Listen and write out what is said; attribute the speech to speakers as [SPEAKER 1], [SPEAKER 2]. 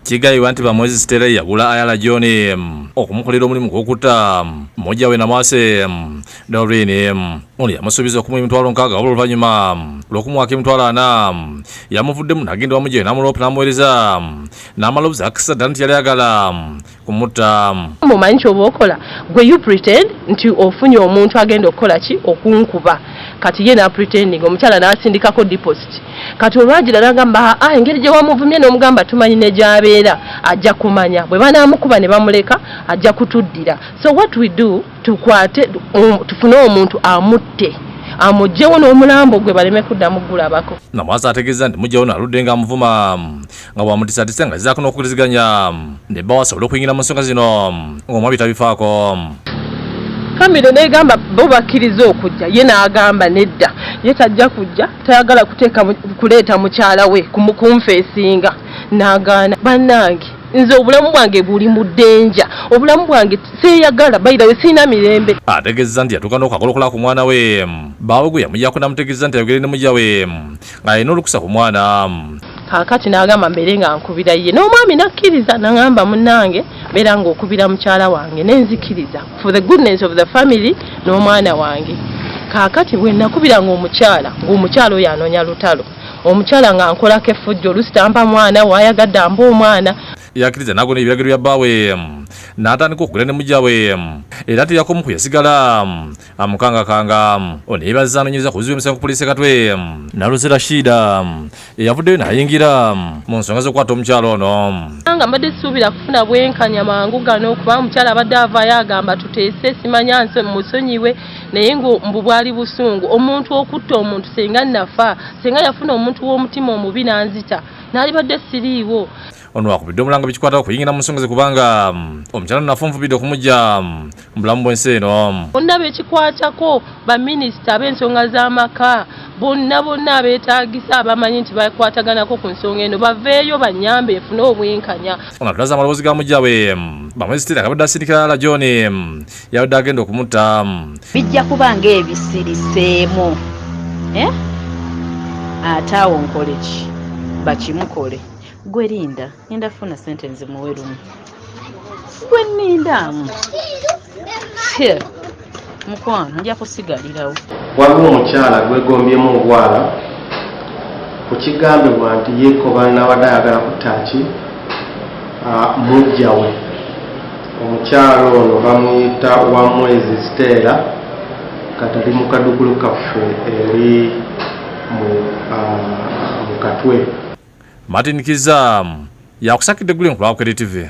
[SPEAKER 1] Kigayibwa nti bamwezi Stella yagula ayala John okumukolera omulimu gw'okutta muggyawe Namwase Doreen oli yamusuubiza okumuwa emitwalo 6 oluvannyuma lw'okumuwako emitwalo 4 yamuvuddemu n'agenda wamuggyawe n'amuloopa n'amuweereza n'amala obuzaakisa ddala nti yali ayagala kumutta.
[SPEAKER 2] Mumanyi ky'oba okola gwe you pretend nti ofunye omuntu agenda okukola ki okunkuba kati ye pretending omukyala n'asindikako deposit kati olwagira n'agamba engeri gye wamuvumye n'omugamba tumanyi ne gy'abeera ajja kumanya bwe banaamukuba ne bamuleka ajja kutuddira. So what we do tukwate tufune omuntu amutte amugyewo n'omulambo gwe baleme kuddamu gulabako.
[SPEAKER 1] Namwase ategeeza nti muggyawe n'aludde ng'amuvuma nga bwamutiisatiisa nga zzaako n'okukkiriziganya ne bba wasobole okuyingira mu nsonga zino ng'omwabi tabifaako.
[SPEAKER 2] Famire negamba bo bakkiriza okujja ye n'agamba nedda ye tajja kujja tayagala kuleeta mukyala we kumfeesinga n'agaana. Bannange nze obulamu bwange buli mu ddenja obulamu bwange seeyagala bayirawe siina mirembe.
[SPEAKER 1] Ategeeza nti yatuuka n'okukagolokola ku mwana we baawe gwe yamugyako n'amutegeeza nti ayogere ne muggyawe ng'alina olukusa ku mwana.
[SPEAKER 2] Kaakati n'agamba mbeere nga nkubira ye n'omwami n'akkiriza n'agamba munnange beera ng'okubira mukyala wange n'enzikiriza for the goodness of the family n'omwana wange. Kaakati bwe nakubiranga omukyala ng'omukyala oyo anoonya lutalo omukyala nga nkolako effujjo olusitampa mwana waayagadde amba omwana.
[SPEAKER 1] Yakkiriza n'agona ebiragiro bya bbaawe n'atandika okugula ne muggyawe era teyakomuku yasigala amukangakanga. Ono yeebazza anoonyereza ku buzibu emisango ku poliisi Katwe Naluze Rashida eyavuddeyo n'ayingira mu nsonga z'okukwata omukyala ono.
[SPEAKER 2] Nga mbadde sisuubira kufuna bwenkanya mangu gano kuba omukyala abadde avaayo agamba tuteese simanya nse musonyiwe naye mbu bwali busungu omuntu okutta omuntu senga nafa senga yafuna omuntu w'omutima omubi n'anzita n'alibadde siriiwo. Ono wakubidde omulanga bikikwata okuyingira mu nsonga ze kubanga omukyala nafunfubidde okumujja mu bulamu bw'ensi eno. Bonna bekikwatako baminisita ab'ensonga z'amaka bonna abeetaagisa abamanyi nti bakwataganako ku nsonga eno baveeyo banyambe efune obwenkanya. Ono atulaza amaloboozi ga muggyawe bamwezi Stella akabadde asindikira ala John yabadde agenda okumutta.
[SPEAKER 3] Bijja kuba ng'ebisiriseemu ate awo nkole ki bakimukole. Gwe linda ngenda funa sente nze muwerumu gwe nnindamu mukwano nja kusigalirawo.
[SPEAKER 4] Waliwo omukyala gwegombyemu obwala ku kigambibwa nti yeekoba n'abadde ayagala kutaaki muggyawe. Omukyala ono bamuyita Wamwezi Stella katali mu kadukulu kaffe eri mu Katwe.
[SPEAKER 1] Martin Kiza yakusakidde gule nkulwa Bukedde TV.